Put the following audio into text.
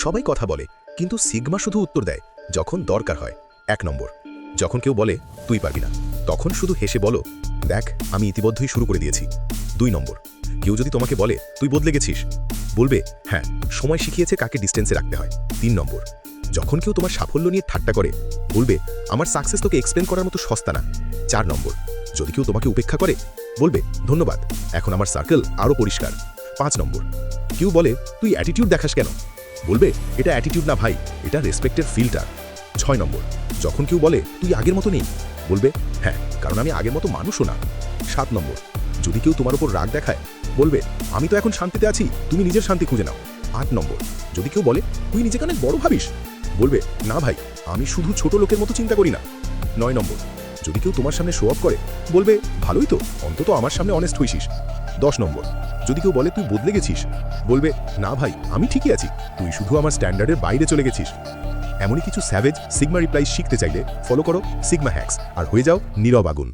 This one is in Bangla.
সবাই কথা বলে, কিন্তু সিগমা শুধু উত্তর দেয় যখন দরকার হয়। 1 নম্বর, যখন কেউ বলে তুই পারবি না, তখন শুধু হেসে বলো, দেখ আমি ইতিমধ্যেই শুরু করে দিয়েছি। 2 নম্বর, কেউ যদি তোমাকে বলে তুই বদলে গেছিস, বলবে হ্যাঁ, সময় শিখিয়েছে কাকে ডিস্টেন্সে রাখতে হয়। 3 নম্বর, যখন কেউ তোমার সাফল্য নিয়ে ঠাট্টা করে, বলবে আমার সাকসেস তোকে এক্সপ্লেন করার মতো সস্তা না। 4 নম্বর, যদি কেউ তোমাকে উপেক্ষা করে, বলবে ধন্যবাদ, এখন আমার সার্কেল আরও পরিষ্কার। 5 নম্বর, কেউ বলে তুই অ্যাটিটিউড দেখাস কেন, বলবে এটা অ্যাটিটিউড না ভাই, এটা রেসপেক্টের ফিল্টার। 6 নম্বর, যখন কেউ বলে তুই আগের মতো নেই, বলবে হ্যাঁ, কারণ আমি আগের মতো মানুষও না। 7 নম্বর, যদি কেউ তোমার উপর রাগ দেখায়, বলবে আমি তো এখন শান্তিতে আছি, তুমি নিজের শান্তি খুঁজে নাও। 8 নম্বর, যদি কেউ বলে তুই নিজেকে অনেক বড় ভাবিস, বলবে না ভাই, আমি শুধু ছোট লোকের মতো চিন্তা করি না। 9 নম্বর, যদি কেউ তোমার সামনে শো অফ করে, বলবে ভালোই তো, অন্তত আমার সামনে অনেস্ট হইছিস। 10 নম্বর, যদি কেউ বলে তুই বদলে গেছিস, বলবে না ভাই, আমি ঠিকই আছি, তুই শুধু আমার স্ট্যান্ডার্ডের বাইরে চলে গেছিস। এমনই কিছু স্যাভেজ সিগমা রিপ্লাই শিখতে চাইলে ফলো করো সিগমা হ্যাক্স আর হয়ে যাও নীরব আগুন।